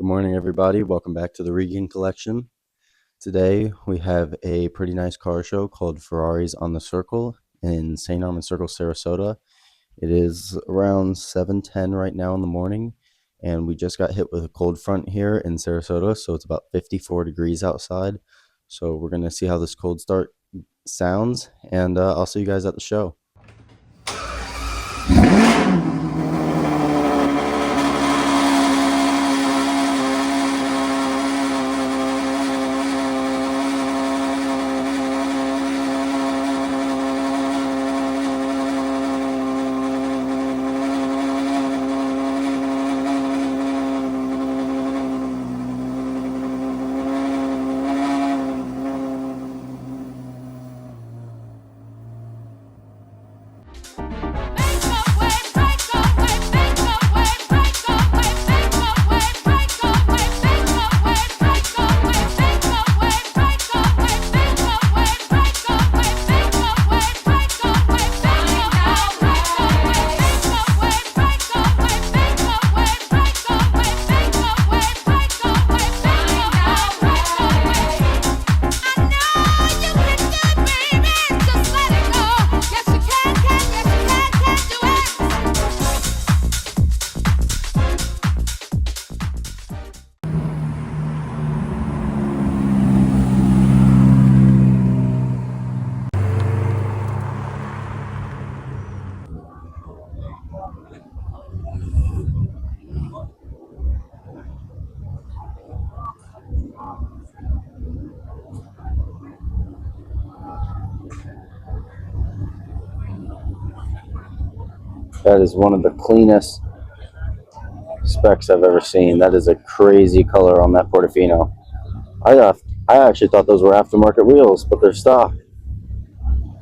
Good morning, everybody. Welcome back to the Regan Collection. Today we have a pretty nice car show called Ferraris on the Circle in St. Armand Circle, Sarasota. It is around 7:10 right now in the morning, and we just got hit with a cold front here in Sarasota, so it's about 54 degrees outside. So we're going to see how this cold start sounds, and I'll see you guys at the show. That is one of the cleanest specs I've ever seen. That is a crazy color on that Portofino. I actually thought those were aftermarket wheels, but they're stock.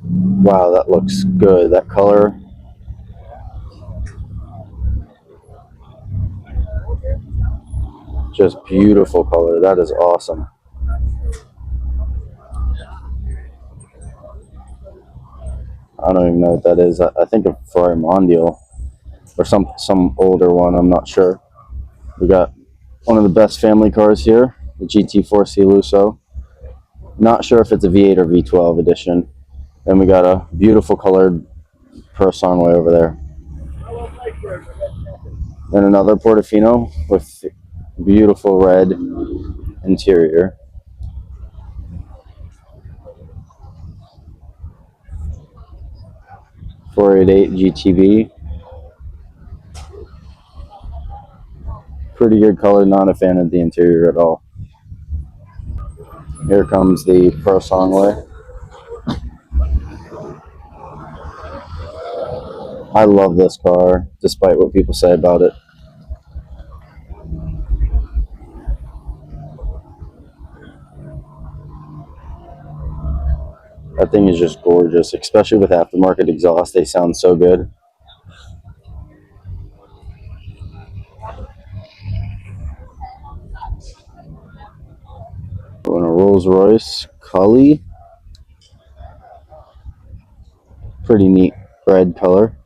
Wow, that looks good. That color. Just beautiful color. That is awesome. I don't even know what that is. I think a Ferrari Mondial or some older one. I'm not sure. We got one of the best family cars here, the GT4C Lusso. Not sure if it's a V8 or V12 edition. Then we got a beautiful colored Pro Songway over there. Then another Portofino with beautiful red interior. .488 GTB. Pretty good color, not a fan of the interior at all. Here comes the Pro Songway. I love this car, despite what people say about it. That thing is just gorgeous, especially with aftermarket exhaust. They sound so good. On a Rolls Royce Cully. Pretty neat red color.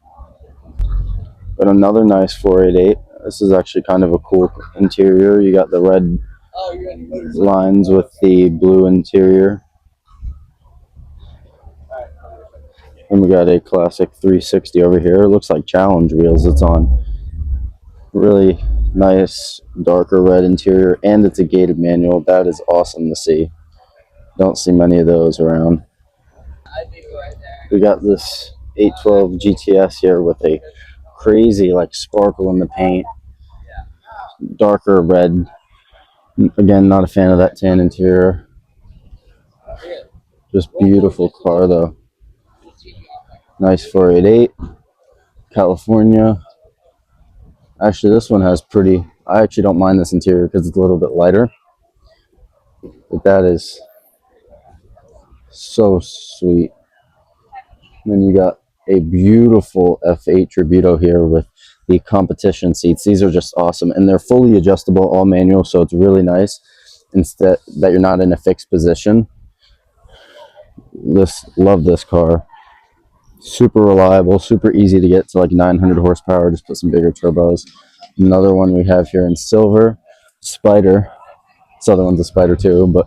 But another nice 488. This is actually kind of a cool interior. You got the red lines with the blue interior. And we got a classic 360 over here. It looks like Challenge wheels it's on. Really nice darker red interior, and it's a gated manual. That is awesome to see. Don't see many of those around. We got this 812 GTS here with a crazy like sparkle in the paint. Darker red. Again, not a fan of that tan interior. Just beautiful car though. Nice 488. California. Actually, this one has pretty... I actually don't mind this interior because it's a little bit lighter. But that is so sweet. And then you got a beautiful F8 Tributo here with the competition seats. These are just awesome. And they're fully adjustable, all manual, so it's really nice. Instead that you're not in a fixed position. Love this car. Super reliable, super easy to get to like 900 horsepower. Just put some bigger turbos. Another one we have here in silver Spider. This other one's a Spider too, but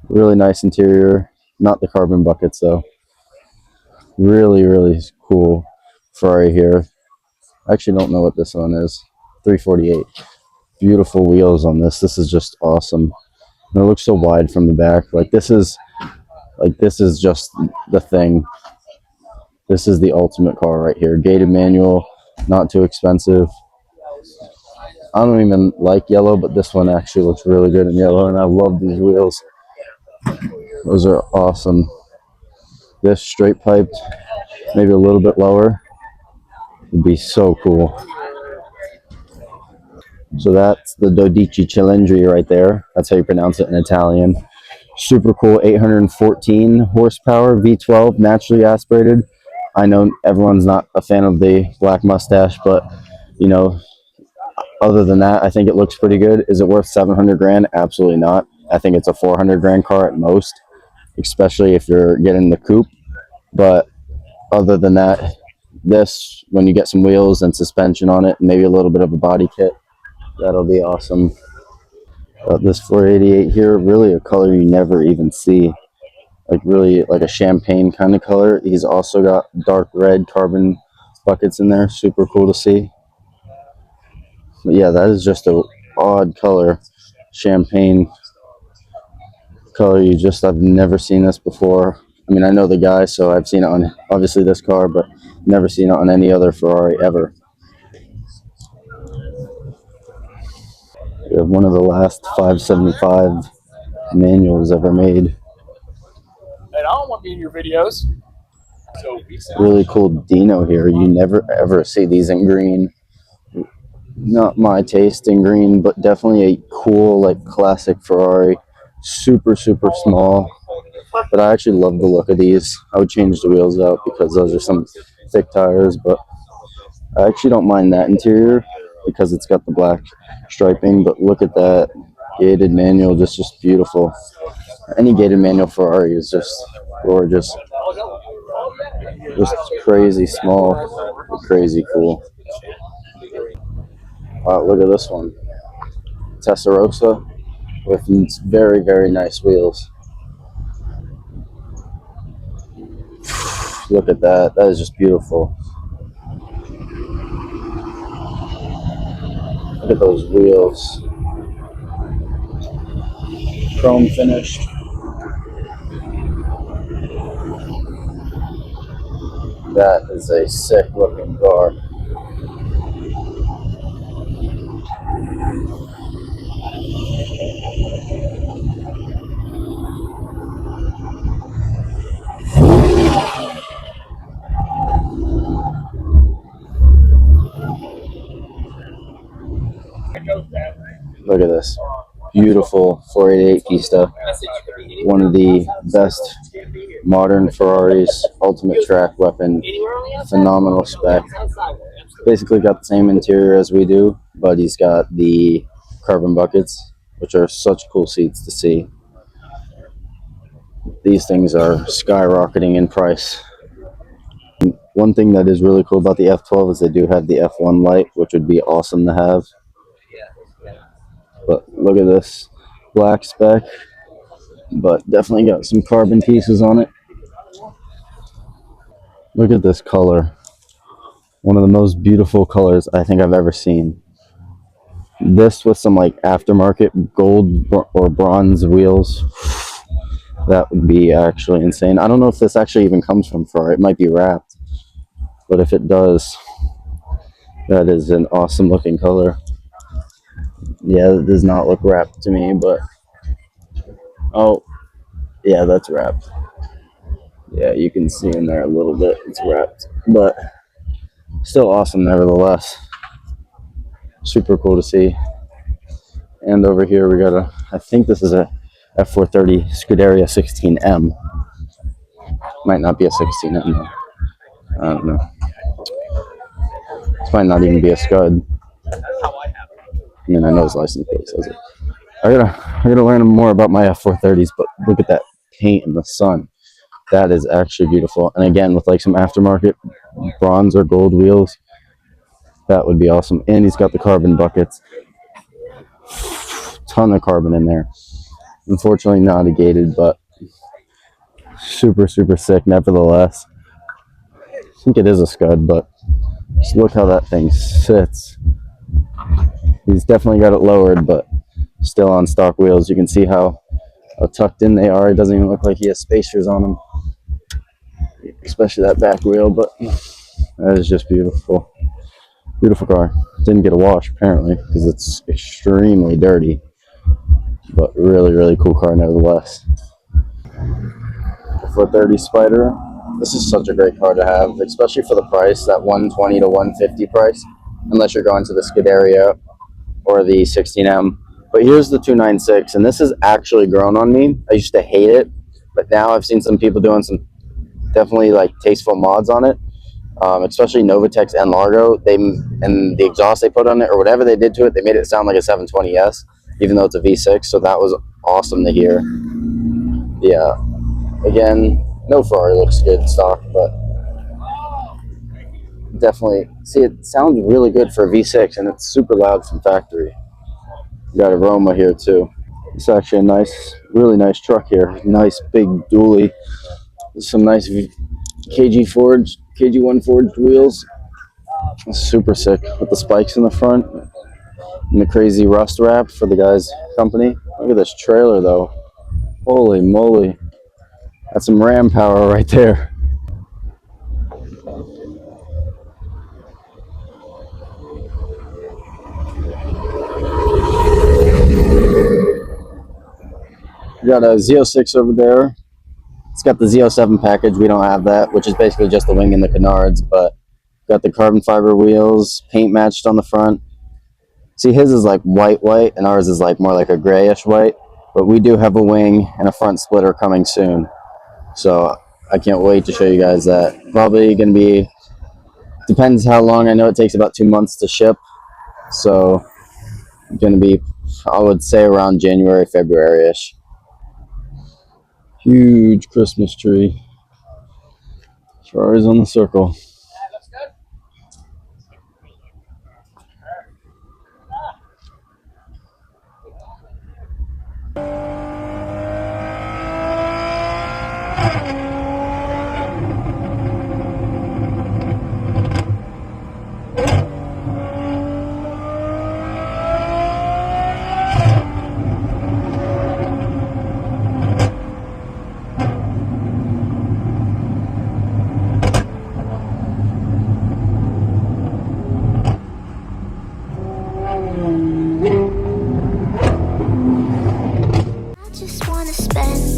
really nice interior. Not the carbon buckets though. Really, really cool Ferrari here. I actually don't know what this one is. 348. Beautiful wheels on this. This is just awesome. And it looks so wide from the back. This is just the thing. This is the ultimate car right here. Gated manual, not too expensive. I don't even like yellow, but this one actually looks really good in yellow, and I love these wheels. Those are awesome. This straight piped, maybe a little bit lower, would be so cool. So that's the Dodici Cilindri right there. That's how you pronounce it in Italian. Super cool, 814 horsepower, V12, naturally aspirated. I know everyone's not a fan of the black mustache, but you know, other than that, I think it looks pretty good. Is it worth 700 grand? Absolutely not. I think it's a 400 grand car at most, especially if you're getting the coupe. But other than that, this, when you get some wheels and suspension on it, maybe a little bit of a body kit, that'll be awesome. This 488 here, really a color you never even see. Like really like a champagne kind of color. He's also got dark red carbon buckets in there. Super cool to see. But yeah, that is just a odd color. Champagne color. I've never seen this before. I mean, I know the guy, so I've seen it on obviously this car, but never seen it on any other Ferrari ever. We have one of the last 575 manuals ever made. And I don't want to be in your videos. Really cool Dino here. You never ever see these in green. Not my taste in green, but definitely a cool, like classic Ferrari. Super, super small. But I actually love the look of these. I would change the wheels out because those are some thick tires, but I actually don't mind that interior because it's got the black striping. But look at that gated manual, just beautiful. Any gated manual Ferrari is just gorgeous. Just crazy small, crazy cool. Wow, look at this one. Testarossa with very, very nice wheels. Look at that. That is just beautiful. Look at those wheels. Chrome finished. That is a sick looking car. Look at this. Beautiful 488 Pista. One of the best modern Ferraris. Ultimate track weapon. Phenomenal spec. Basically got the same interior as we do, but he's got the carbon buckets, which are such cool seats to see. These things are skyrocketing in price. One thing that is really cool about the F12 is they do have the F1 light, which would be awesome to have. But look at this black spec, but definitely got some carbon pieces on it. Look at this color. One of the most beautiful colors I think I've ever seen. This with some like aftermarket gold or bronze wheels. That would be actually insane. I don't know if this actually even comes from Ferrari. It might be wrapped. But if it does, that is an awesome looking color. Yeah, it does not look wrapped to me, but oh, yeah, that's wrapped. Yeah, you can see in there a little bit. It's wrapped, but still awesome nevertheless. Super cool to see. And over here we got I think this is a F430 Scuderia 16M. Might not be a 16M though. I don't know. This might not even be a Scud. I mean, I know his license plate says it. I gotta learn more about my F430s, but look at that paint in the sun. That is actually beautiful. And again, with like some aftermarket bronze or gold wheels, that would be awesome. And he's got the carbon buckets. ton of carbon in there. Unfortunately, not a gated, but super, super sick nevertheless. I think it is a Scud, but just look how that thing sits. He's definitely got it lowered, but still on stock wheels. You can see how tucked in they are. It doesn't even look like he has spacers on them, especially that back wheel, but that is just beautiful. Beautiful car. Didn't get a wash apparently because it's extremely dirty, but really, really cool car nevertheless. The 430 Spider. This is such a great car to have, especially for the price, that 120 to 150 price, unless you're going to the Scuderia or the 16M. But here's the 296, and this has actually grown on me. I used to hate it, but now I've seen some people doing some definitely like tasteful mods on it, especially Novitex and Largo. And the exhaust they put on it or whatever they did to it, they made it sound like a 720S, even though it's a V6. So that was awesome to hear. Yeah, again, no Ferrari looks good stock, but definitely see it sounds really good for a V6, and it's super loud from factory. You got aroma here too. It's actually a nice, really nice truck here. Nice big dually. Some nice KG1 forged wheels. Super sick with the spikes in the front and the crazy rust wrap for the guy's company. Look at this trailer though. Holy moly. That's some ram power right there. We got a Z06 over there. It's got the Z07 package. We don't have that, which is basically just the wing and the canards, but got the carbon fiber wheels, paint matched on the front. See, his is like white, and ours is like more like a grayish white, but we do have a wing and a front splitter coming soon. So I can't wait to show you guys that. Probably going to be, depends how long. I know it takes about 2 months to ship. So going to be, I would say around January, February-ish. Huge Christmas tree. Ferrari's on the circle. I just wanna spend